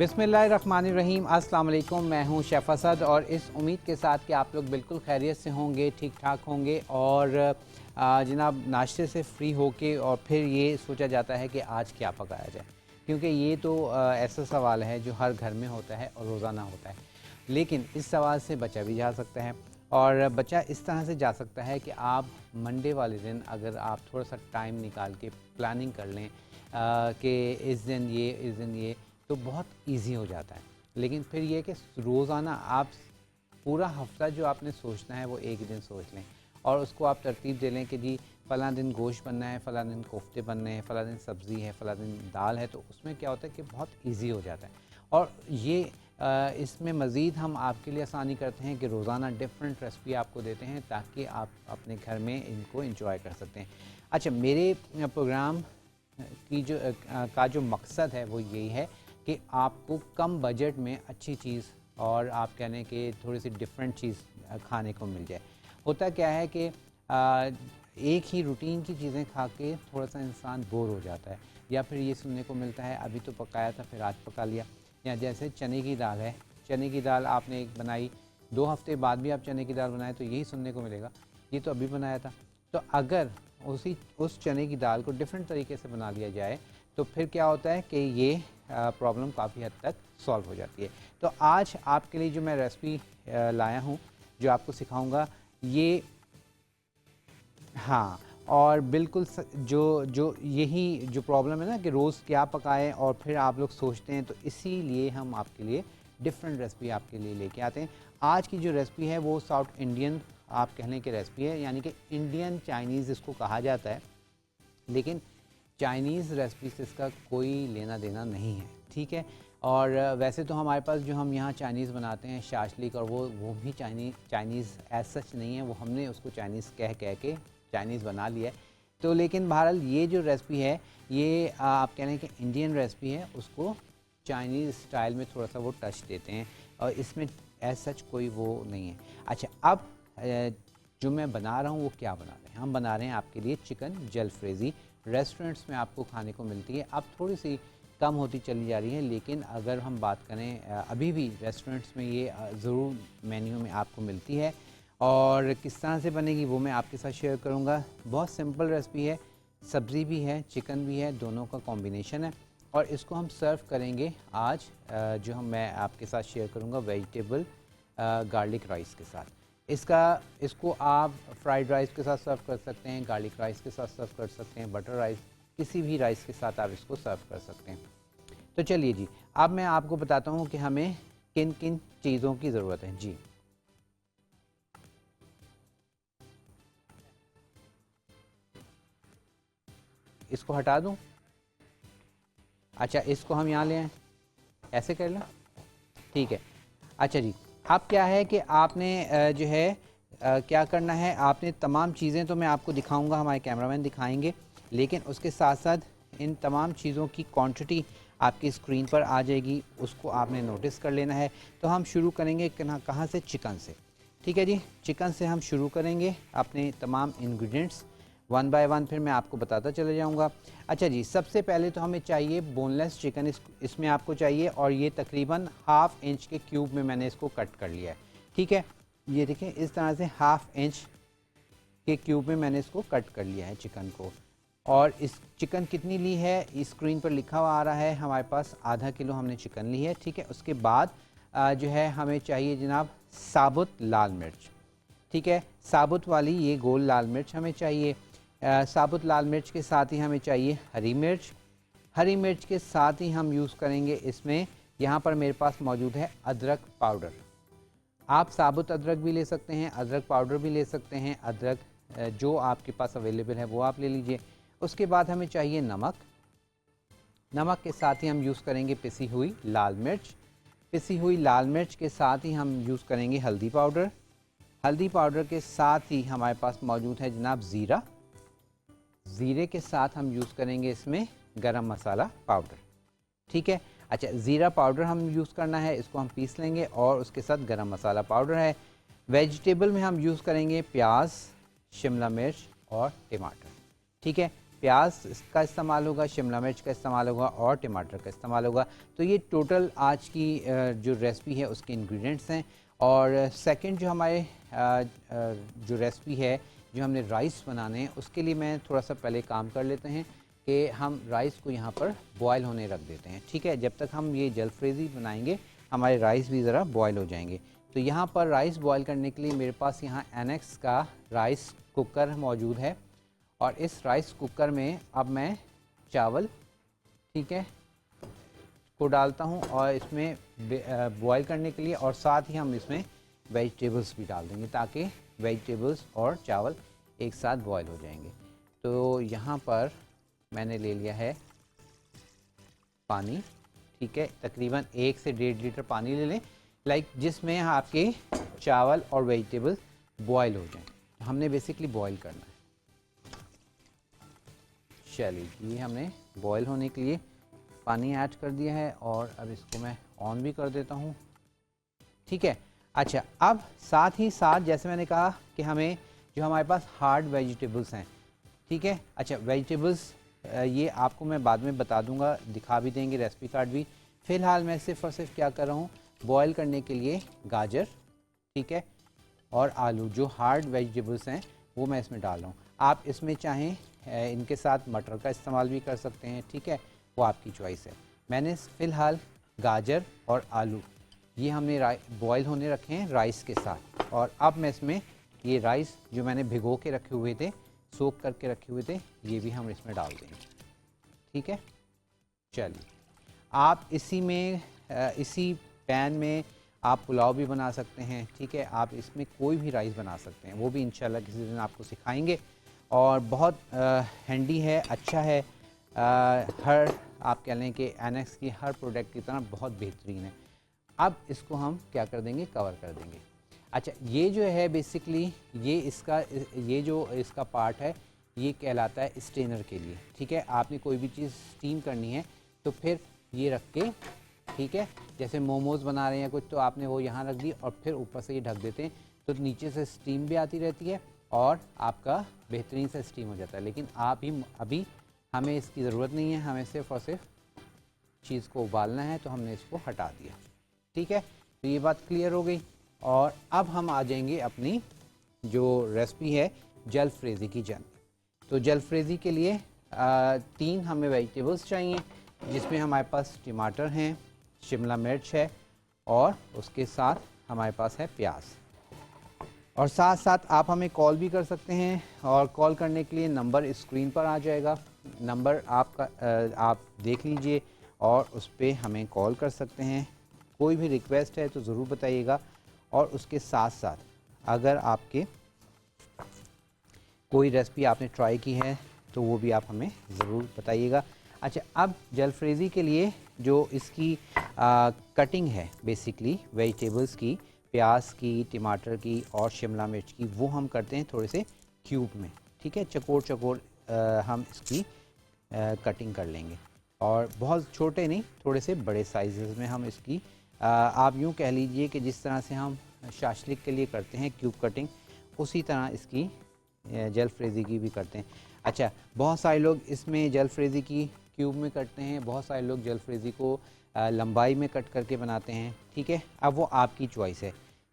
बिस्मिल्लाहिर्रहमानिर्रहीम। अस्सलाम वालेकुम। मैं हूं शेफ़ असद और इस उम्मीद के साथ कि आप लोग बिल्कुल खैरियत से होंगे, ठीक ठाक होंगे और जनाब नाश्ते से फ्री होके और फिर ये सोचा जाता है कि आज क्या पकाया जाए, क्योंकि ये तो ऐसा सवाल है जो हर घर में होता है और रोज़ाना होता है। लेकिन इस सवाल से बचा भी जा सकता है और बचा इस तरह से जा सकता है कि आप मंडे वाले दिन अगर आप थोड़ा सा टाइम निकाल के प्लानिंग कर लें कि इस दिन ये तो बहुत इजी हो जाता है। लेकिन फिर ये कि रोज़ाना आप पूरा हफ्ता जो आपने सोचना है वो एक दिन सोच लें और उसको आप तरतीब दे लें कि जी फ़लाँ दिन गोश्त बनना है, फ़लाँ दिन कोफ्ते बनने हैं, फ़लाँ दिन सब्ज़ी है, फ़लाँ दिन दाल है। तो उसमें क्या होता है कि बहुत ईजी हो जाता है और ये इसमें मज़ीद हम आपके लिए आसानी करते हैं कि रोज़ाना डिफरेंट रेसिपी आपको देते हैं ताकि आप अपने घर में इनको इंजॉय कर सकते हैं। अच्छा, मेरे प्रोग्राम की का जो मकसद है वो यही है कि आपको कम बजट में अच्छी चीज़ और आप कहने कि थोड़ी सी डिफरेंट चीज़ खाने को मिल जाए। होता क्या है कि एक ही रूटीन की चीज़ें खा के थोड़ा सा इंसान बोर हो जाता है, या फिर ये सुनने को मिलता है अभी तो पकाया था फिर आज पका लिया। या जैसे चने की दाल है, चने की दाल आपने एक बनाई, 2 हफ्ते बाद भी आप चने की दाल बनाए तो यही सुनने को मिलेगा ये तो अभी बनाया था। तो अगर उस चने की दाल को डिफरेंट तरीके से बना लिया जाए तो फिर क्या होता है कि ये प्रॉब्लम काफ़ी हद तक सॉल्व हो जाती है। तो आज आपके लिए जो मैं रेसिपी लाया हूँ, जो आपको सिखाऊंगा ये, हाँ, और बिल्कुल जो यही जो प्रॉब्लम है ना कि रोज़ क्या पकाएं और फिर आप लोग सोचते हैं, तो इसीलिए हम आपके लिए डिफरेंट रेसिपी आपके लिए लेके आते हैं। आज की जो रेसिपी है वो साउथ इंडियन आप कहने की रेसिपी है, यानी कि इंडियन चाइनीज़ इसको कहा जाता है, लेकिन चाइनीज़ रेसिपी से इसका कोई लेना देना नहीं है, ठीक है। और वैसे तो हमारे पास जो हम यहाँ चाइनीज़ बनाते हैं शाशलिक, और वो भी चाइनीज़ एज सच नहीं है, वो हमने उसको चाइनीज़ कह के चाइनीज़ बना लिया है। तो लेकिन बहरहाल ये जो रेसिपी है ये आप कह रहे हैं कि इंडियन रेसिपी है, उसको चाइनीज़ स्टाइल में थोड़ा सा वो टच देते हैं और इसमें एज सच कोई वो नहीं है। अच्छा, अब जो मैं बना रहा हूँ वो क्या बना रहे हैं, हम बना रहे हैं आपके लिए चिकन जलफ्रेज़ी। रेस्टोरेंट्स में आपको खाने को मिलती है, अब थोड़ी सी कम होती चली जा रही है, लेकिन अगर हम बात करें अभी भी रेस्टोरेंट्स में ये ज़रूर मेन्यू में आपको मिलती है। और किस तरह से बनेगी वो मैं आपके साथ शेयर करूँगा। बहुत सिंपल रेसिपी है, सब्ज़ी भी है, चिकन भी है, दोनों का कॉम्बिनेशन है और इसको हम सर्व करेंगे आज जो मैं आपके साथ शेयर करूँगा वेजिटेबल गार्लिक राइस के साथ। इसको आप फ्राइड राइस के साथ सर्व कर सकते हैं, गार्लिक राइस के साथ सर्व कर सकते हैं, बटर राइस, किसी भी राइस के साथ आप इसको सर्व कर सकते हैं। तो चलिए जी, अब मैं आपको बताता हूँ कि हमें किन किन चीज़ों की ज़रूरत है। जी, इसको हटा दूँ? अच्छा, इसको हम यहाँ ले आएँ, ऐसे कर लें, ठीक है। अच्छा जी, अब क्या है कि आपने जो है क्या करना है, आपने तमाम चीज़ें तो मैं आपको दिखाऊंगा, हमारे कैमरामैन दिखाएंगे, लेकिन उसके साथ साथ इन तमाम चीज़ों की क्वांटिटी आपकी स्क्रीन पर आ जाएगी, उसको आपने नोटिस कर लेना है। तो हम शुरू करेंगे कहाँ से? चिकन से, ठीक है जी। चिकन से हम शुरू करेंगे अपने तमाम इंग्रेडिएंट्स वन बाय वन, फिर मैं आपको बताता चले जाऊंगा। अच्छा जी, सबसे पहले तो हमें चाहिए बोनलेस चिकन, इसमें आपको चाहिए, और ये तकरीबन ½ इंच के क्यूब में मैंने इसको कट कर लिया है, ठीक है। ये देखें, इस तरह से ½ इंच के क्यूब में मैंने इसको कट कर लिया है चिकन को। और इस चिकन कितनी ली है, इस स्क्रीन पर लिखा हुआ आ रहा है, हमारे पास ½ किलो हमने चिकन ली है, ठीक है। उसके बाद जो है हमें चाहिए जनाब साबुत लाल मिर्च, ठीक है, साबुत वाली ये गोल लाल मिर्च हमें चाहिए। साबुत लाल मिर्च के साथ ही हमें चाहिए हरी मिर्च। हरी मिर्च के साथ ही हम यूज़ करेंगे इसमें, यहाँ पर मेरे पास मौजूद है अदरक पाउडर। आप साबुत अदरक भी ले सकते हैं, अदरक पाउडर भी ले सकते हैं, अदरक जो आपके पास अवेलेबल है वो आप ले लीजिए। उसके बाद हमें चाहिए नमक। नमक के साथ ही हम यूज़ करेंगे पिसी हुई लाल मिर्च। पिसी हुई लाल मिर्च के साथ ही हम यूज़ करेंगे हल्दी पाउडर। हल्दी पाउडर के साथ ही हमारे पास मौजूद है जनाब ज़ीरा। ज़ीरे के साथ हम यूज़ करेंगे इसमें गरम मसाला पाउडर, ठीक है। अच्छा, ज़ीरा पाउडर हम यूज़ करना है, इसको हम पीस लेंगे, और उसके साथ गरम मसाला पाउडर है। वेजिटेबल में हम यूज़ करेंगे प्याज, शिमला मिर्च और टमाटर, ठीक है। प्याज का इस्तेमाल होगा, शिमला मिर्च का इस्तेमाल होगा और टमाटर का इस्तेमाल होगा। तो ये टोटल आज की जो रेसिपी है उसके इंग्रेडिएंट्स हैं। और सेकंड जो हमारे जो रेसिपी है, जो हमने राइस बनाने हैं, उसके लिए मैं थोड़ा सा पहले काम कर लेते हैं कि हम राइस को यहाँ पर बॉयल होने रख देते हैं। ठीक है, जब तक हम ये जलफ्रेज़ी बनाएंगे हमारे राइस भी ज़रा बॉयल हो जाएंगे। तो यहाँ पर राइस बॉयल करने के लिए मेरे पास यहाँ एनेक्स का राइस कुकर मौजूद है और इस राइस कुकर में अब मैं चावल, ठीक है, को डालता हूँ और इसमें बॉयल करने के लिए, और साथ ही हम इसमें वेजिटेबल्स भी डाल देंगे ताकि वेजिटेबल्स और चावल एक साथ बॉयल हो जाएंगे। तो यहाँ पर मैंने ले लिया है पानी, ठीक है, तकरीबन 1 से 1.5 लीटर पानी ले लें, जिसमें आपके चावल और वेजिटेबल्स बॉयल हो जाएं। तो हमने बेसिकली बॉयल करना है। चलिए, ये हमने बॉयल होने के लिए पानी ऐड कर दिया है और अब इसको मैं ऑन भी कर देता हूँ। ठीक है, अच्छा, अब साथ ही साथ जैसे मैंने कहा कि हमें जो हमारे पास हार्ड वेजिटेबल्स हैं, ठीक है, अच्छा, वेजिटेबल्स ये आपको मैं बाद में बता दूंगा, दिखा भी देंगे रेसिपी कार्ड भी। फ़िलहाल मैं सिर्फ और सिर्फ क्या कर रहा हूँ, बॉयल करने के लिए गाजर, ठीक है, और आलू, जो हार्ड वेजिटेबल्स हैं वो मैं इसमें डाल रहा हूँ। आप इसमें चाहें इनके साथ मटर का इस्तेमाल भी कर सकते हैं, ठीक है, वो आपकी चॉइस है। मैंने फ़िलहाल गाजर और आलू ये हमने बॉयल होने रखे हैं राइस के साथ, और अब मैं इसमें ये राइस जो मैंने भिगो के रखे हुए थे, सोक करके रखे हुए थे, ये भी हम इसमें डाल देंगे। ठीक है, चलिए, आप इसी पैन में आप पुलाव भी बना सकते हैं, ठीक है, आप इसमें कोई भी राइस बना सकते हैं, वो भी इंशाल्लाह किसी दिन आपको सिखाएंगे। और बहुत हैंडी है, अच्छा है, हर आप कह लें कि एनेक्स की हर प्रोडक्ट की तरह बहुत बेहतरीन है। अब इसको हम क्या कर देंगे, कवर कर देंगे। अच्छा, ये जो है बेसिकली ये जो इसका पार्ट है ये कहलाता है स्टेनर के लिए। ठीक है, आपने कोई भी चीज़ स्टीम करनी है तो फिर ये रख के, ठीक है, जैसे मोमोज़ बना रहे हैं कुछ, तो आपने वो यहाँ रख दी और फिर ऊपर से ये ढक देते हैं, तो नीचे से स्टीम भी आती रहती है और आपका बेहतरीन से स्टीम हो जाता है। लेकिन अभी हमें इसकी ज़रूरत नहीं है, हमें सिर्फ और सिर्फ चीज़ को उबालना है, तो हमने इसको हटा दिया। ठीक है, तो ये बात क्लियर हो गई। और अब हम आ जाएंगे अपनी जो रेसिपी है जलफ्रेज़ी की जान। तो जलफ्रेज़ी के लिए 3 हमें वेजिटेबल्स चाहिए, जिसमें हमारे पास टमाटर हैं, शिमला मिर्च है और उसके साथ हमारे पास है प्याज। और साथ साथ आप हमें कॉल भी कर सकते हैं, और कॉल करने के लिए नंबर स्क्रीन पर आ जाएगा, नंबर आपका आप देख लीजिए और उस पर हमें कॉल कर सकते हैं। कोई भी रिक्वेस्ट है तो ज़रूर बताइएगा, और उसके साथ साथ अगर आपके कोई रेसिपी आपने ट्राई की है तो वो भी आप हमें ज़रूर बताइएगा। अच्छा, अब जलफ्रेज़ी के लिए जो इसकी कटिंग है बेसिकली वेजिटेबल्स की, प्याज की, टमाटर की और शिमला मिर्च की, वो हम करते हैं थोड़े से क्यूब में। ठीक है, चकोर चकोर हम इसकी कटिंग कर लेंगे, और बहुत छोटे नहीं, थोड़े से बड़े साइज़ में हम इसकी आप यूँ कह लीजिए कि जिस तरह से हम शाशलिक के लिए करते हैं क्यूब कटिंग, उसी तरह इसकी जलफ्रेज़ी की भी करते हैं। अच्छा, बहुत सारे लोग इसमें जलफ्रेज़ी की क्यूब में करते हैं, बहुत सारे लोग जलफ्रेज़ी को लंबाई में कट करके बनाते हैं। ठीक है, अब वो आपकी चॉइस है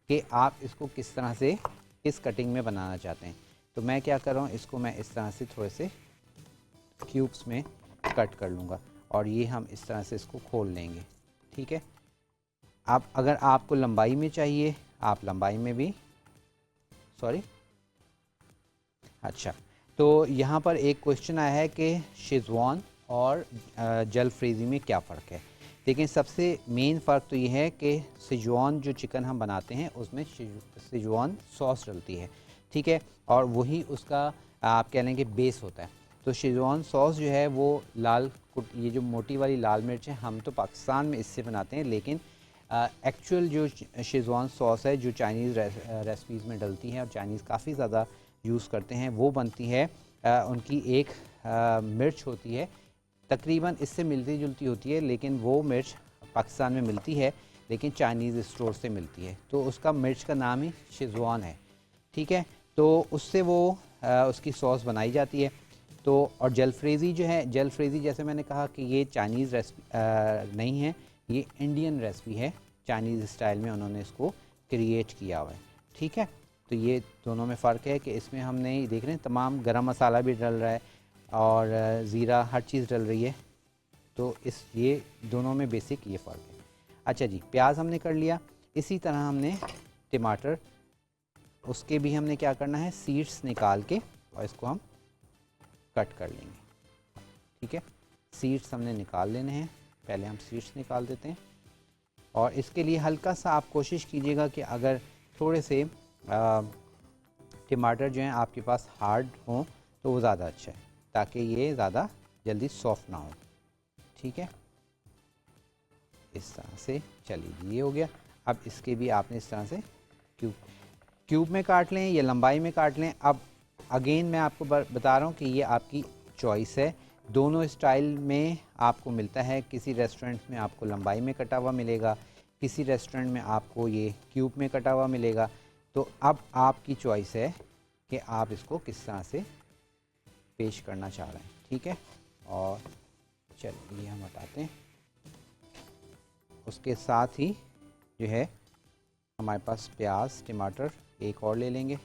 कि आप इसको किस तरह से, किस कटिंग में बनाना चाहते हैं। तो मैं क्या कर रहा हूँ, इसको मैं इस तरह से थोड़े से क्यूब्स में कट कर लूँगा, और ये हम इस तरह से इसको खोल लेंगे। ठीक है, आप अगर आपको लंबाई में चाहिए आप लंबाई में भी, सॉरी, अच्छा, तो यहाँ पर एक क्वेश्चन आया है कि शेज़वान और जलफ्रेज़ी में क्या फ़र्क है। लेकिन सबसे मेन फ़र्क तो ये है कि शेज़वान जो चिकन हम बनाते हैं उसमें शेज़वान सॉस डलती है, ठीक है, और वही उसका आप कह लें कि बेस होता है। तो शेज़वान सॉस जो है वो ये जो मोटी वाली लाल मिर्च है, हम तो पाकिस्तान में इससे बनाते हैं, लेकिन एक्चुअल जो शेज़वान सॉस है जो चाइनीज़ रेसिपीज़ में डलती है और चाइनीज़ काफ़ी ज़्यादा यूज़ करते हैं, वो बनती है उनकी एक मिर्च होती है, तकरीबन इससे मिलती जुलती होती है, लेकिन वो मिर्च पाकिस्तान में मिलती है लेकिन चाइनीज़ स्टोर से मिलती है, तो उसका मिर्च का नाम ही शेज़वान है। ठीक है, तो उससे वो उसकी सॉस बनाई जाती है। तो और जलफ्रेज़ी जो है, जलफ्रेज़ी जैसे मैंने कहा कि ये चाइनीज़ रेसिपी नहीं है, ये इंडियन रेसिपी है, चाइनीज़ स्टाइल में उन्होंने इसको क्रिएट किया हुआ है। ठीक है, तो ये दोनों में फ़र्क है कि इसमें हमने देख रहे हैं तमाम गरम मसाला भी डल रहा है और ज़ीरा, हर चीज़ डल रही है। तो इस ये दोनों में बेसिक ये फ़र्क है। अच्छा जी, प्याज हमने कर लिया। इसी तरह हमने टमाटर, उसके भी हमने क्या करना है, सीड्स निकाल के और इसको हम कट कर लेंगे। ठीक है, सीड्स हमने निकाल लेने हैं, पहले हम सीड्स निकाल देते हैं। और इसके लिए हल्का सा आप कोशिश कीजिएगा कि अगर थोड़े से टमाटर जो हैं आपके पास हार्ड हों तो वो ज़्यादा अच्छा है, ताकि ये ज़्यादा जल्दी सॉफ्ट ना हो। ठीक है, इस तरह से। चलिए, ये हो गया। अब इसके भी आपने इस तरह से क्यूब में काट लें या लंबाई में काट लें। अब अगेन मैं आपको बता रहा हूँ कि ये आपकी चॉइस है, दोनों स्टाइल में आपको मिलता है। किसी रेस्टोरेंट में आपको लंबाई में कटा हुआ मिलेगा, किसी रेस्टोरेंट में आपको ये क्यूब में कटा हुआ मिलेगा। तो अब आपकी चॉइस है कि आप इसको किस तरह से पेश करना चाह रहे हैं। ठीक है, और चलिए हम हटाते हैं। उसके साथ ही जो है हमारे पास प्याज, टमाटर एक और ले लेंगे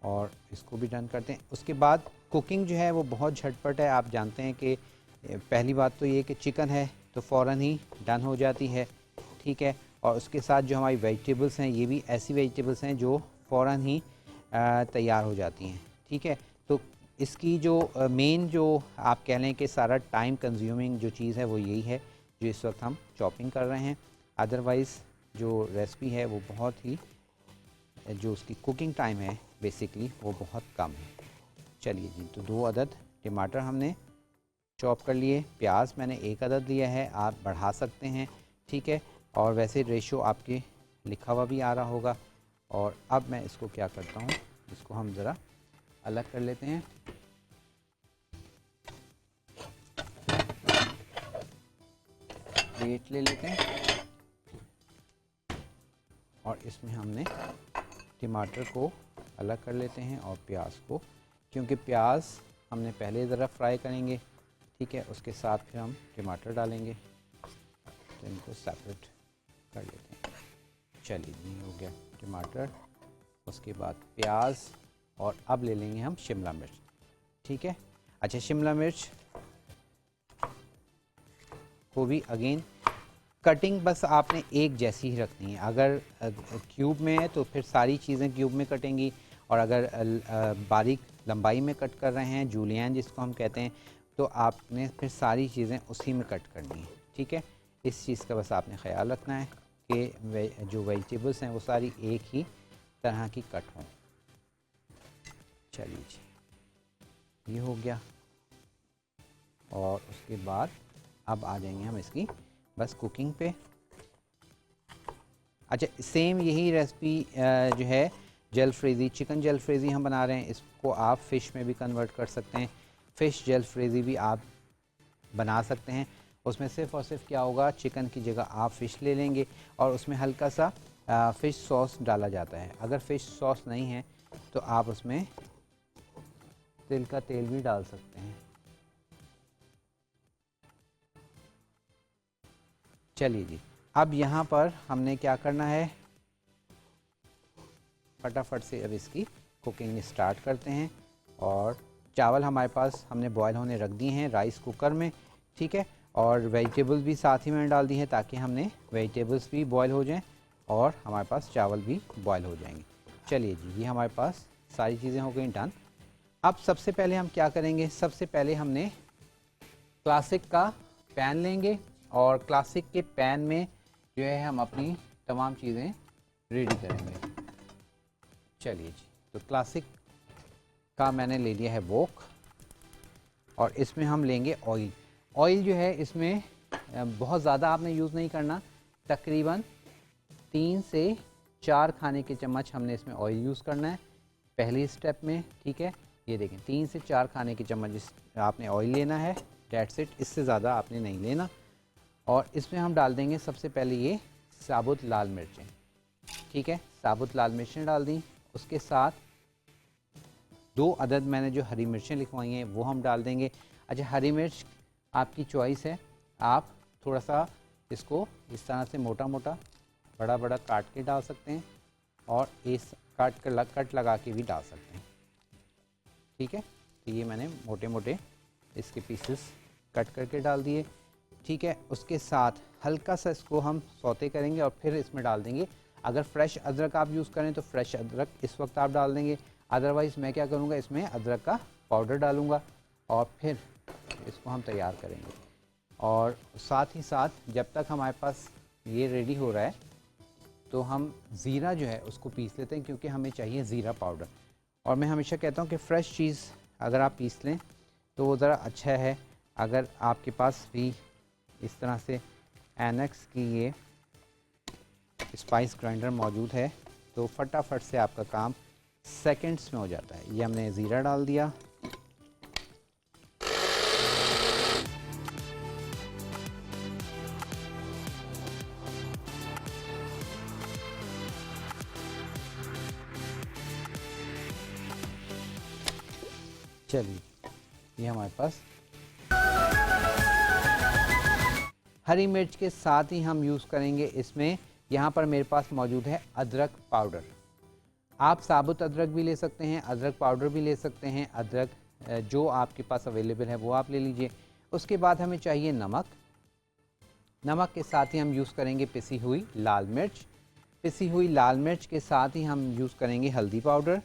और इसको भी डन करते हैं। उसके बाद कुकिंग जो है वो बहुत झटपट है। आप जानते हैं कि पहली बात तो ये कि चिकन है तो फ़ौरन ही डन हो जाती है। ठीक है, और उसके साथ जो हमारी वेजिटेबल्स हैं, ये भी ऐसी वेजिटेबल्स हैं जो फ़ौरन ही तैयार हो जाती हैं। ठीक है, तो इसकी जो मेन जो आप कह लें कि सारा टाइम कंज्यूमिंग जो चीज़ है वो यही है जो इस वक्त हम चॉपिंग कर रहे हैं। अदरवाइज़ जो रेसिपी है वो बहुत ही, जो उसकी कुकिंग टाइम है बेसिकली वो बहुत कम है। चलिए जी, तो 2 अदद टमाटर हमने चॉप कर लिए, प्याज मैंने 1 अदद लिया है, आप बढ़ा सकते हैं। ठीक है, और वैसे रेशो आपके लिखा हुआ भी आ रहा होगा। और अब मैं इसको क्या करता हूँ, इसको हम ज़रा अलग कर लेते हैं। प्लेट ले लेते हैं और इसमें हमने टमाटर को अलग कर लेते हैं और प्याज को, क्योंकि प्याज हमने पहले ज़रा फ्राई करेंगे। ठीक है, उसके साथ फिर हम टमाटर डालेंगे, तो इनको सेपरेट कर लेते हैं। चलिए जी, हो गया टमाटर, उसके बाद प्याज, और अब ले लेंगे हम शिमला मिर्च। ठीक है, अच्छा, शिमला मिर्च को भी अगेन कटिंग बस आपने एक जैसी ही रखनी है। अगर क्यूब में है तो फिर सारी चीज़ें क्यूब में कटेंगी, और अगर बारीक लंबाई में कट कर रहे हैं, जूलियन जिसको हम कहते हैं, तो आपने फिर सारी चीज़ें उसी में कट करनी है। ठीक है, इस चीज़ का बस आपने ख्याल रखना है कि जो वेजिटेबल्स हैं वो सारी एक ही तरह की कट हों। चलिए जी, ये हो गया। और उसके बाद अब आ जाएंगे हम इसकी बस कुकिंग पे। अच्छा, सेम यही रेसिपी जो है जलफ्रेज़ी, चिकन जलफ्रेज़ी हम बना रहे हैं, इसको आप फ़िश में भी कन्वर्ट कर सकते हैं। फ़िश जलफ्रेज़ी भी आप बना सकते हैं। उसमें सिर्फ़ और सिर्फ क्या होगा, चिकन की जगह आप फ़िश ले लेंगे और उसमें हल्का सा फ़िश सॉस डाला जाता है। अगर फ़िश सॉस नहीं है तो आप उसमें तिल का तेल भी डाल सकते हैं। चलिए जी, अब यहाँ पर हमने क्या करना है, फटाफट से अब इसकी कुकिंग स्टार्ट करते हैं। और चावल हमारे पास हमने बॉयल होने रख दिए हैं राइस कुकर में। ठीक है, और वेजिटेबल्स भी साथ ही में डाल दी हैं ताकि हमने वेजिटेबल्स भी बॉयल हो जाएं और हमारे पास चावल भी बॉयल हो जाएंगे। चलिए जी, ये हमारे पास सारी चीज़ें हो गई डन। अब सबसे पहले हम क्या करेंगे, सबसे पहले हमने क्लासिक का पैन लेंगे और क्लासिक के पैन में जो है हम अपनी तमाम चीज़ें रेडी करेंगे। चलिए जी, तो क्लासिक का मैंने ले लिया है वोक, और इसमें हम लेंगे ऑयल। ऑयल जो है इसमें बहुत ज़्यादा आपने यूज़ नहीं करना, तकरीबन 3 से 4 खाने के चम्मच हमने इसमें ऑयल यूज़ करना है पहले स्टेप में। ठीक है, ये देखें 3 से 4 खाने के चम्मच आपने ऑयल लेना है, डेट्स इट, इससे ज़्यादा आपने नहीं लेना। और इसमें हम डाल देंगे सबसे पहले ये साबुत लाल मिर्चें। ठीक है, साबुत लाल मिर्चें डाल दी, उसके साथ 2 अदद मैंने जो हरी मिर्चें लिखवाई हैं वो हम डाल देंगे। अच्छा, हरी मिर्च आपकी चॉइस है, आप थोड़ा सा इसको इस तरह से मोटा मोटा बड़ा बड़ा काट के डाल सकते हैं और इस कट लगा के भी डाल सकते हैं। ठीक है, तो ये मैंने मोटे मोटे इसके पीसेस कट करके डाल दिए। ठीक है, उसके साथ हल्का सा इसको हम सौते करेंगे और फिर इसमें डाल देंगे। अगर फ्रेश अदरक आप यूज़ करें तो फ्रेश अदरक इस वक्त आप डाल देंगे, अदरवाइज़ मैं क्या करूँगा, इसमें अदरक का पाउडर डालूँगा और फिर इसको हम तैयार करेंगे। और साथ ही साथ जब तक हमारे पास ये रेडी हो रहा है तो हम ज़ीरा जो है उसको पीस लेते हैं, क्योंकि हमें चाहिए ज़ीरा पाउडर। और मैं हमेशा कहता हूँ कि फ़्रेश चीज़ अगर आप पीस लें तो वो ज़रा अच्छा है। अगर आपके पास भी इस तरह से एनेक्स की ये स्पाइस ग्राइंडर मौजूद है तो फटाफट से आपका काम सेकंड्स में हो जाता है। ये हमने ज़ीरा डाल दिया, चलिए ये हमारे पास हरी मिर्च के साथ ही हम यूज़ करेंगे इसमें, यहाँ पर मेरे पास मौजूद है अदरक पाउडर। आप साबुत अदरक भी ले सकते हैं, अदरक पाउडर भी ले सकते हैं, अदरक जो आपके पास अवेलेबल है वो आप ले लीजिए। उसके बाद हमें चाहिए नमक, नमक के साथ ही हम यूज़ करेंगे पिसी हुई लाल मिर्च, पिसी हुई लाल मिर्च के साथ ही हम यूज़ करेंगे हल्दी पाउडर,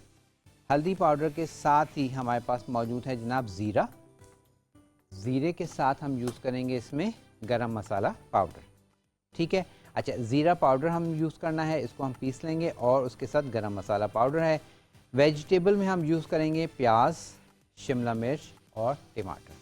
हल्दी पाउडर के साथ ही हमारे पास मौजूद है जनाब ज़ीरा, ज़ीरे के साथ हम यूज़ करेंगे इसमें गरम मसाला पाउडर। ठीक है, अच्छा ज़ीरा पाउडर हम यूज़ करना है, इसको हम पीस लेंगे और उसके साथ गरम मसाला पाउडर है। वेजिटेबल में हम यूज़ करेंगे प्याज, शिमला मिर्च और टमाटर।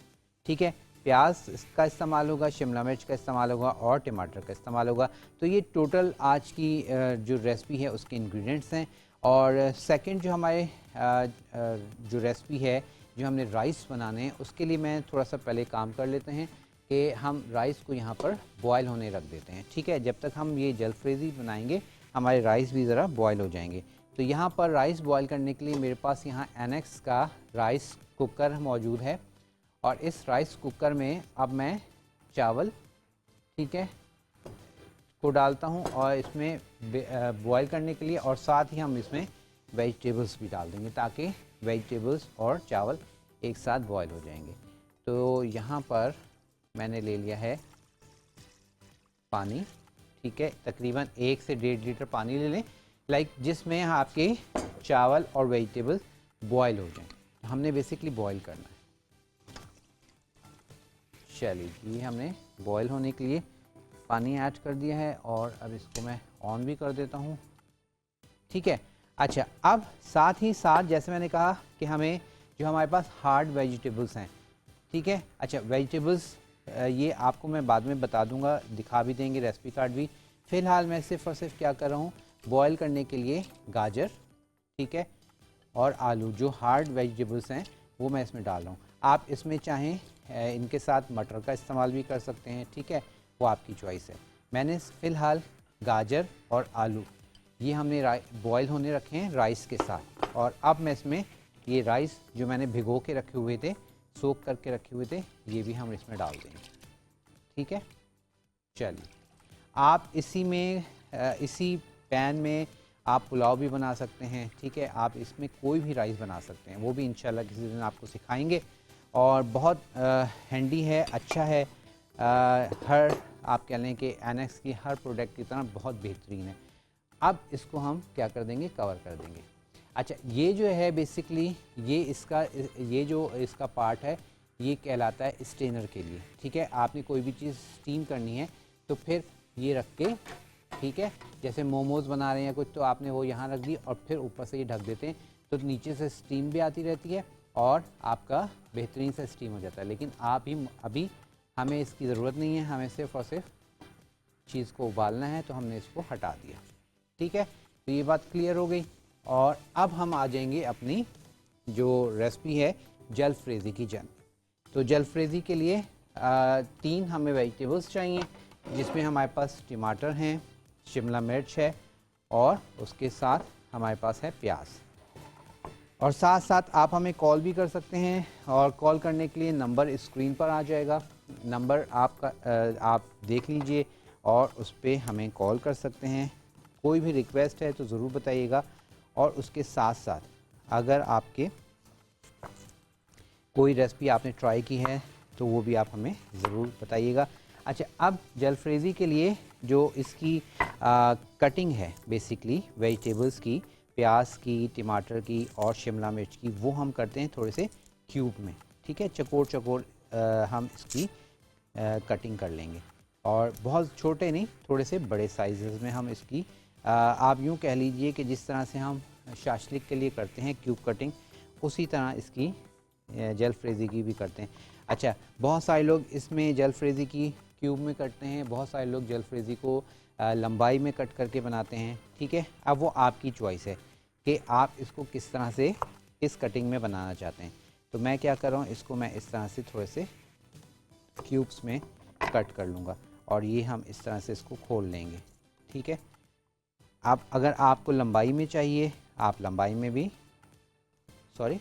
ठीक है, प्याज का इस्तेमाल होगा, शिमला मिर्च का इस्तेमाल होगा और टमाटर का इस्तेमाल होगा। तो ये टोटल आज की जो रेसिपी है उसके इंग्रेडिएंट्स हैं। और सेकंड जो हमारे जो रेसिपी है, जो हमने राइस बनाने हैं, उसके लिए मैं थोड़ा सा पहले काम कर लेते हैं कि हम राइस को यहाँ पर बॉयल होने रख देते हैं। ठीक है, जब तक हम ये जलफ्रेज़ी बनाएंगे हमारे राइस भी ज़रा बॉयल हो जाएंगे। तो यहाँ पर राइस बॉयल करने के लिए मेरे पास यहाँ एनेक्स का राइस कुकर मौजूद है और इस राइस कुकर में अब मैं चावल, ठीक है, को डालता हूँ और इसमें बॉयल करने के लिए, और साथ ही हम इसमें वेजिटेबल्स भी डाल देंगे ताकि वेजिटेबल्स और चावल एक साथ बॉयल हो जाएंगे। तो यहाँ पर मैंने ले लिया है पानी। ठीक है, तकरीबन 1 से 1.5 लीटर पानी ले लें, लाइक जिसमें आपके चावल और वेजिटेबल्स बॉयल हो जाएं। हमने बेसिकली बॉयल करना है। चलिए, ये हमने बॉयल होने के लिए पानी ऐड कर दिया है और अब इसको मैं ऑन भी कर देता हूँ। ठीक है, अच्छा अब साथ ही साथ जैसे मैंने कहा कि हमें जो हमारे पास हार्ड वेजिटेबल्स हैं, ठीक है, अच्छा वेजिटेबल्स ये आपको मैं बाद में बता दूंगा, दिखा भी देंगे रेसिपी कार्ड भी। फ़िलहाल मैं सिर्फ और सिर्फ क्या कर रहा हूँ, बॉयल करने के लिए गाजर, ठीक है, और आलू जो हार्ड वेजिटेबल्स हैं वो मैं इसमें डाल रहा हूँ। आप इसमें चाहें इनके साथ मटर का इस्तेमाल भी कर सकते हैं। ठीक है, वो आपकी चॉइस है। मैंने फ़िलहाल गाजर और आलू ये हमने बॉयल होने रखे हैं राइस के साथ, और अब मैं इसमें ये राइस जो मैंने भिगो के रखे हुए थे, सोक करके रखे हुए थे, ये भी हम इसमें डाल देंगे। ठीक है, चलिए आप इसी में इसी पैन में आप पुलाव भी बना सकते हैं। ठीक है, आप इसमें कोई भी राइस बना सकते हैं, वो भी इंशाल्लाह किसी दिन आपको सिखाएंगे। और बहुत हैंडी है, अच्छा है, हर आप कह लें कि एनेक्स की हर प्रोडक्ट की तरह बहुत बेहतरीन है। अब इसको हम क्या कर देंगे, कवर कर देंगे। अच्छा, ये जो है बेसिकली ये जो इसका पार्ट है ये कहलाता है स्टेनर के लिए। ठीक है, आपने कोई भी चीज़ स्टीम करनी है तो फिर ये रख के, ठीक है, जैसे मोमोज़ बना रहे हैं कुछ, तो आपने वो यहाँ रख दी और फिर ऊपर से ये ढक देते हैं, तो नीचे से स्टीम भी आती रहती है और आपका बेहतरीन से स्टीम हो जाता है। लेकिन अभी हमें इसकी ज़रूरत नहीं है, हमें सिर्फ और सिर्फ चीज़ को उबालना है, तो हमने इसको हटा दिया। ठीक है, तो ये बात क्लियर हो गई। और अब हम आ जाएंगे अपनी जो रेसिपी है जलफ्रेज़ी की जान। तो जलफ्रेज़ी के लिए 3 हमें वेजिटेबल्स चाहिए, जिसमें हमारे पास टमाटर हैं, शिमला मिर्च है और उसके साथ हमारे पास है प्याज। और साथ साथ आप हमें कॉल भी कर सकते हैं, और कॉल करने के लिए नंबर स्क्रीन पर आ जाएगा। नंबर आपका आप देख लीजिए और उस पर हमें कॉल कर सकते हैं। कोई भी रिक्वेस्ट है तो ज़रूर बताइएगा, और उसके साथ साथ अगर आपके कोई रेसिपी आपने ट्राई की है तो वो भी आप हमें ज़रूर बताइएगा। अच्छा, अब जलफ्रेज़ी के लिए जो इसकी कटिंग है बेसिकली वेजिटेबल्स की, प्याज की, टमाटर की और शिमला मिर्च की, वो हम करते हैं थोड़े से क्यूब में। ठीक है, चकोर चकोर हम इसकी कटिंग कर लेंगे, और बहुत छोटे नहीं, थोड़े से बड़े साइज़ में हम इसकी आप यूँ कह लीजिए कि जिस तरह से हम शाशलिक के लिए करते हैं क्यूब कटिंग, उसी तरह इसकी जलफ्रेज़ी की भी करते हैं। अच्छा, बहुत सारे लोग इसमें जलफ्रेज़ी की क्यूब में करते हैं, बहुत सारे लोग जलफ्रेज़ी को लंबाई में कट करके बनाते हैं। ठीक है, अब वो आपकी चॉइस है कि आप इसको किस तरह से किस कटिंग में बनाना चाहते हैं। तो मैं क्या कर रहा हूँ, इसको मैं इस तरह से थोड़े से क्यूब्स में कट कर लूँगा, और ये हम इस तरह से इसको खोल लेंगे। ठीक है, अब अगर आपको लंबाई में चाहिए आप लंबाई में भी, सॉरी,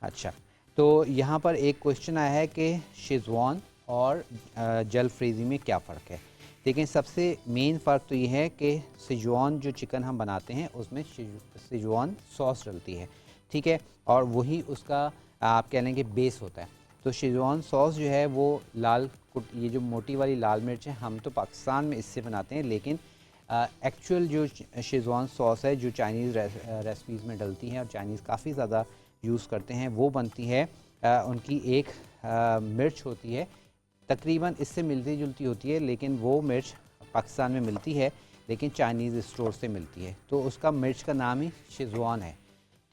अच्छा, तो यहाँ पर एक क्वेश्चन आया है कि शेज़वान और जलफ्रेज़ी में क्या फ़र्क है। लेकिन सबसे मेन फ़र्क तो ये है कि शेज़वान जो चिकन हम बनाते हैं उसमें शेज़वान सॉस डलती है। ठीक है, और वही उसका आप कह लें कि बेस होता है। तो शेज़वान सॉस जो है वो लाल ये जो मोटी वाली लाल मिर्च है, हम तो पाकिस्तान में इससे बनाते हैं, लेकिन एक्चुअल जो शेज़वान सॉस है जो चाइनीज़ रेसिपीज़ में डलती है और चाइनीज़ काफ़ी ज़्यादा यूज़ करते हैं, वो बनती है उनकी एक मिर्च होती है, तकरीबन इससे मिलती जुलती होती है, लेकिन वो मिर्च पाकिस्तान में मिलती है लेकिन चाइनीज़ स्टोर से मिलती है, तो उसका मिर्च का नाम ही शेज़वान है।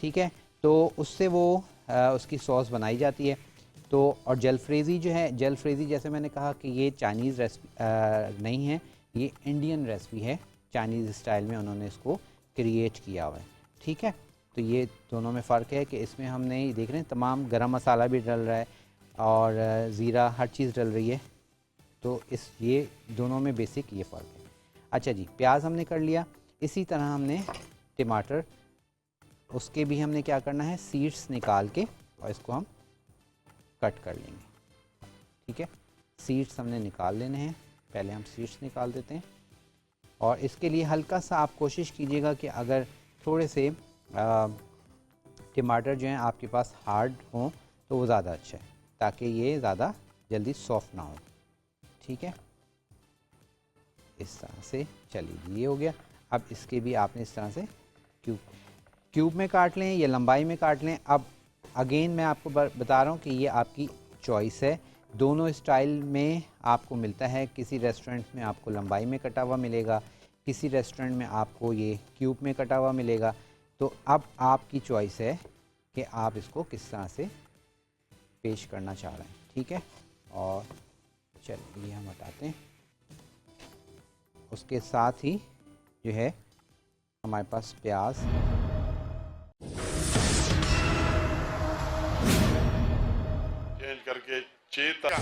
ठीक है, तो उससे वो उसकी सॉस बनाई जाती है। तो और जलफ्रेज़ी जो है, जलफ्रेज़ी जैसे मैंने कहा कि ये चाइनीज़ रेसिपी नहीं है, ये इंडियन रेसिपी है, चाइनीज़ स्टाइल में उन्होंने इसको क्रिएट किया हुआ है। ठीक है, तो ये दोनों में फ़र्क है कि इसमें हमने देख रहे हैं तमाम गरम मसाला भी डल रहा है और ज़ीरा, हर चीज़ डल रही है, तो इस ये दोनों में बेसिक ये फ़र्क है। अच्छा जी, प्याज हमने कर लिया, इसी तरह हमने टमाटर, उसके भी हमने क्या करना है, सीड्स निकाल के और इसको हम कट कर लेंगे। ठीक है, सीड्स हमने निकाल लेने हैं, पहले हम सीड्स निकाल देते हैं। और इसके लिए हल्का सा आप कोशिश कीजिएगा कि अगर थोड़े से टमाटर जो हैं आपके पास हार्ड हों तो वो ज़्यादा अच्छा है, ताकि ये ज़्यादा जल्दी सॉफ्ट ना हो। ठीक है, इस तरह से, चलिए ये हो गया। अब इसके भी आपने इस तरह से क्यूब में काट लें या लंबाई में काट लें। अब अगेन मैं आपको बता रहा हूँ कि ये आपकी चॉइस है, दोनों स्टाइल में आपको मिलता है। किसी रेस्टोरेंट में आपको लंबाई में कटा हुआ मिलेगा, किसी रेस्टोरेंट में आपको ये क्यूब में कटा हुआ मिलेगा। तो अब आपकी चॉइस है कि आप इसको किस तरह से पेश करना चाह रहे हैं। ठीक है, और चलिए हम हटाते हैं। उसके साथ ही जो है हमारे पास प्याज, चेंज करके चेता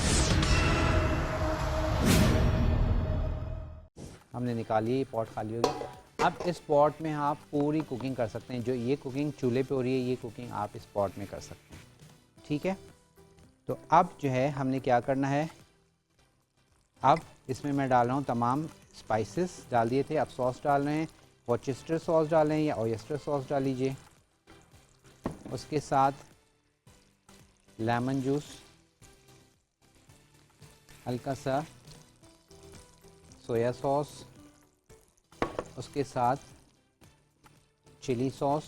हमने निकाली, पॉट खाली हो गया। अब इस पॉट में आप पूरी कुकिंग कर सकते हैं, जो ये कुकिंग चूल्हे पे हो रही है ये कुकिंग आप इस पॉट में कर सकते हैं। ठीक है, तो अब जो है हमने क्या करना है, अब इसमें मैं डाल रहा हूँ तमाम स्पाइसेस डाल दिए थे, अब सॉस डाल रहे हैं। वॉचेस्टर सॉस डालें या ओयस्टर सॉस डाल लीजिए, उसके साथ लेमन जूस, हल्का सा सोया सॉस, उसके साथ चिली सॉस,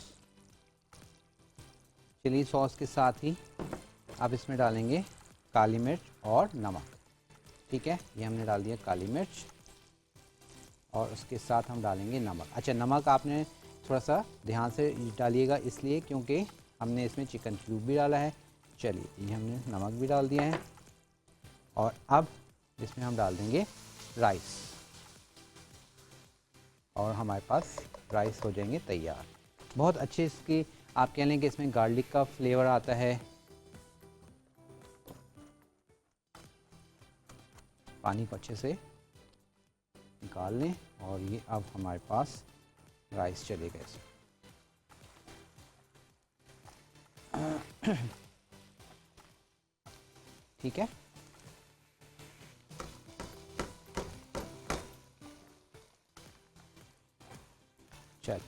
चिली सॉस के साथ ही आप इसमें डालेंगे काली मिर्च और नमक। ठीक है, ये हमने डाल दिया काली मिर्च, और उसके साथ हम डालेंगे नमक। अच्छा, नमक आपने थोड़ा सा ध्यान से डालिएगा, इसलिए क्योंकि हमने इसमें चिकन क्यूब भी डाला है। चलिए, ये हमने नमक भी डाल दिया है, और अब इसमें हम डाल देंगे राइस, और हमारे पास राइस हो जाएंगे तैयार। बहुत अच्छे इसकी आप कह लें कि इसमें गार्लिक का फ्लेवर आता है। पानी को अच्छे से निकाल लें, और ये अब हमारे पास राइस चलेगा इसमें। ठीक है, चलिए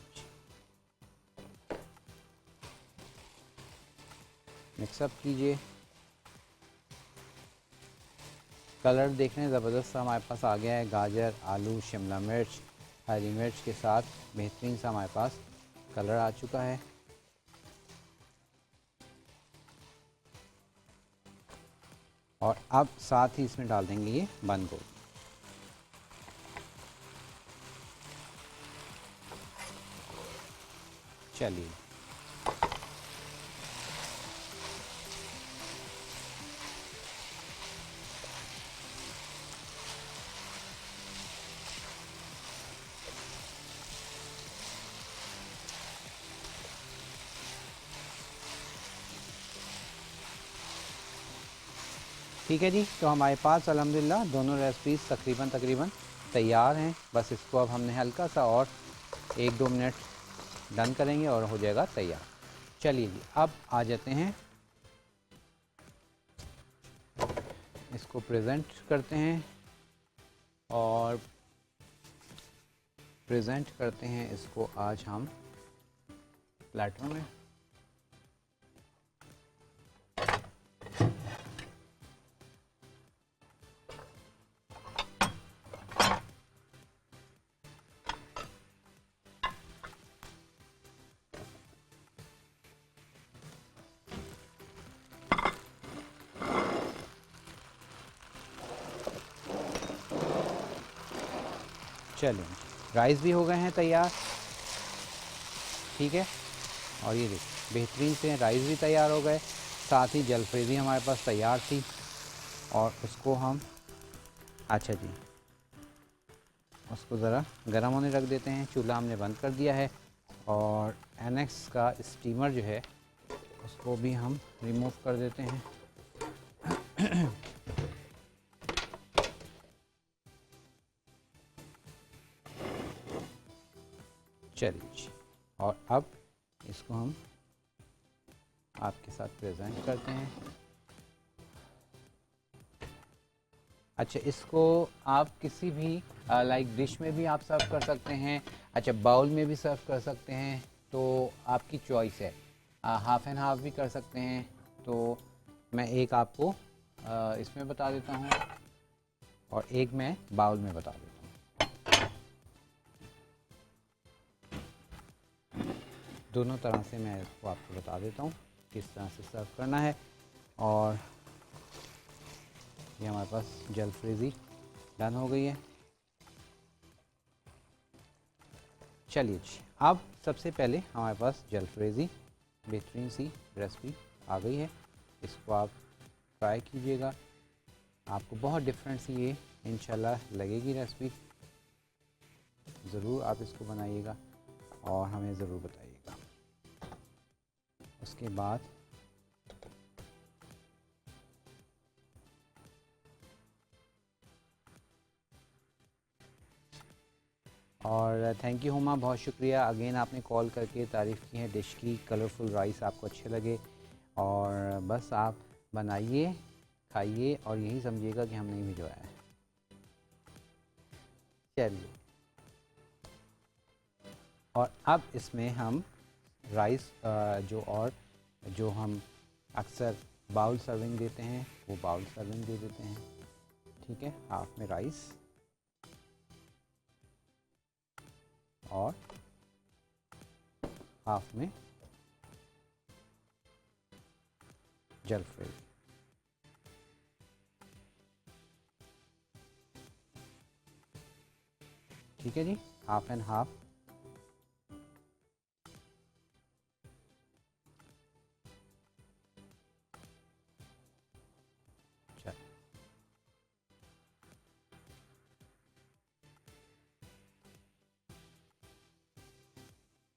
मिक्सअप कीजिए। कलर देखने ज़बरदस्त हमारे पास आ गया है। गाजर, आलू, शिमला मिर्च, हरी मिर्च के साथ बेहतरीन सा हमारे पास कलर आ चुका है। और अब साथ ही इसमें डाल देंगे ये बंद गोभी। चलिए ठीक है जी, तो हमारे पास अल्हम्दुलिल्लाह दोनों रेसिपीज़ तकरीबन तैयार हैं। बस इसको अब हमने हल्का सा और 1-2 मिनट डन करेंगे और हो जाएगा तैयार। चलिए जी, अब आ जाते हैं, इसको प्रेजेंट करते हैं और प्रेजेंट करते हैं इसको आज हम प्लेटर में। चलिए, राइस भी हो गए हैं तैयार। ठीक है, और ये देखिए बेहतरीन से राइस भी तैयार हो गए, साथ ही जलफ्रेज़ी हमारे पास तैयार थी और उसको हम, अच्छा जी, उसको ज़रा गर्म होने रख देते हैं। चूल्हा हमने बंद कर दिया है और एनेक्स का स्टीमर जो है उसको भी हम रिमूव कर देते हैं। चलिए, और अब इसको हम आपके साथ प्रेजेंट करते हैं। अच्छा, इसको आप किसी भी लाइक डिश में भी आप सर्व कर सकते हैं। अच्छा, बाउल में भी सर्व कर सकते हैं, तो आपकी चॉइस है। हाफ़ एंड हाफ़ भी कर सकते हैं। तो मैं एक आपको इसमें बता देता हूँ और एक मैं बाउल में बता देता हूँ। दोनों तरह से मैं इसको आपको बता देता हूँ किस तरह से सर्व करना है। और ये हमारे पास जलफ्रेज़ी डन हो गई है। चलिए जी, अब सबसे पहले हमारे पास जलफ्रेज़ी बेहतरीन सी रेसिपी आ गई है। इसको आप ट्राई कीजिएगा, आपको बहुत डिफरेंट सी ये इंशाल्लाह लगेगी रेसिपी। ज़रूर आप इसको बनाइएगा और हमें ज़रूर बताइएगा। उसके बाद और थैंक यू हुमा, बहुत शुक्रिया अगेन, आपने कॉल करके तारीफ़ की है डिश की। कलरफुल राइस आपको अच्छे लगे और बस आप बनाइए, खाइए और यही समझिएगा कि हमने भिजवाया है। चलिए, और अब इसमें हम राइस जो हम अक्सर बाउल सर्विंग देते हैं वो बाउल सर्विंग दे देते हैं। ठीक है, हाफ में राइस और हाफ में जलफ्रेज़ी। ठीक है जी, हाफ एंड हाफ।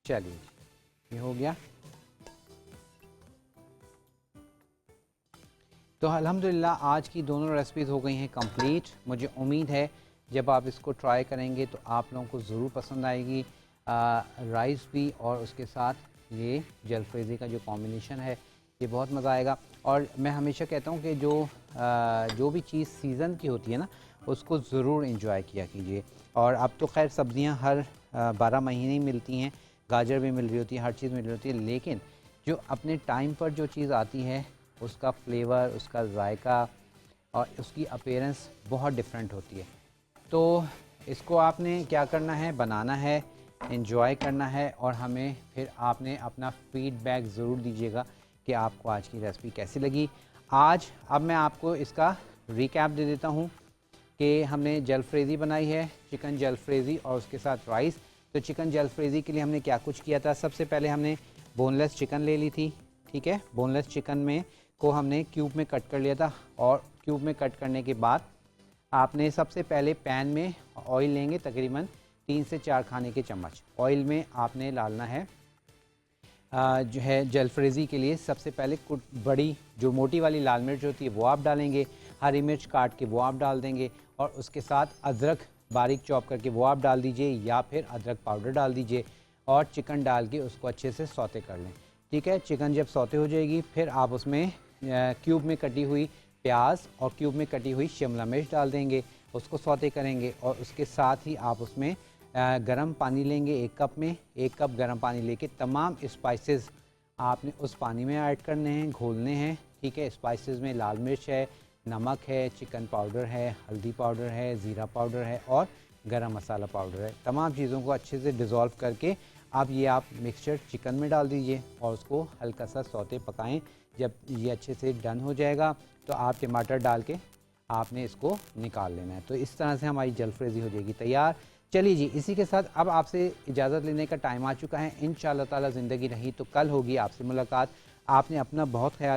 चलिए, ये हो गया। तो अल्हम्दुलिल्लाह आज की दोनों रेसिपीज़ हो गई हैं कंप्लीट। मुझे उम्मीद है जब आप इसको ट्राई करेंगे तो आप लोगों को ज़रूर पसंद आएगी। राइस भी और उसके साथ ये जलफ्रेज़ी का जो कॉम्बिनेशन है ये बहुत मज़ा आएगा। और मैं हमेशा कहता हूँ कि जो भी चीज़ सीज़न की होती है ना, उसको ज़रूर इंजॉय किया कीजिए। और अब तो खैर सब्ज़ियाँ हर 12 महीने ही मिलती हैं, गाजर भी मिल रही होती है, हर चीज़ मिल रही होती है, लेकिन जो अपने टाइम पर जो चीज़ आती है उसका फ्लेवर, उसका जायका और उसकी अपीयरेंस बहुत डिफरेंट होती है। तो इसको आपने क्या करना है, बनाना है, एंजॉय करना है, और हमें फिर आपने अपना फीडबैक ज़रूर दीजिएगा कि आपको आज की रेसिपी कैसी लगी। अब मैं आपको इसका रिकैप दे देता हूँ कि हमने जलफ्रेज़ी बनाई है, चिकन जलफ्रेज़ी और उसके साथ राइस। तो चिकन जलफ्रेज़ी के लिए हमने क्या कुछ किया था, सबसे पहले हमने बोनलेस चिकन ले ली थी, ठीक है। बोनलेस चिकन में को हमने क्यूब में कट कर लिया था, और क्यूब में कट करने के बाद आपने सबसे पहले पैन में ऑयल लेंगे, तकरीबन 3 से 4 खाने के चम्मच ऑयल में आपने डालना है जो है जलफ्रेज़ी के लिए। सबसे पहले बड़ी जो मोटी वाली लाल मिर्च होती है वो आप डालेंगे, हरी मिर्च काट के वो आप डाल देंगे, और उसके साथ अदरक बारीक चॉप करके वो आप डाल दीजिए, या फिर अदरक पाउडर डाल दीजिए, और चिकन डाल के उसको अच्छे से सौते कर लें, ठीक है। चिकन जब सौते हो जाएगी, फिर आप उसमें क्यूब में कटी हुई प्याज और क्यूब में कटी हुई शिमला मिर्च डाल देंगे, उसको सौते करेंगे। और उसके साथ ही आप उसमें गरम पानी लेंगे, 1 कप में 1 कप गरम पानी लेके तमाम स्पाइसेस आपने उस पानी में ऐड करने हैं, घोलने हैं, ठीक है। स्पाइसेस में लाल मिर्च है, नमक है, चिकन पाउडर है, हल्दी पाउडर है, ज़ीरा पाउडर है, और गरम मसाला पाउडर है। तमाम चीज़ों को अच्छे से डिज़ोल्व करके अब ये आप मिक्सचर चिकन में डाल दीजिए, और उसको हल्का सा सौते पकाएं। जब ये अच्छे से डन हो जाएगा तो आप टमाटर डाल के आपने इसको निकाल लेना है। तो इस तरह से हमारी जलफ्रेज़ी हो जाएगी तैयार। चलिए जी, इसी के साथ अब आपसे इजाज़त लेने का टाइम आ चुका है। इंशाअल्लाह ताला ज़िंदगी रही तो कल होगी आपसे मुलाकात। आपने अपना बहुत ख्याल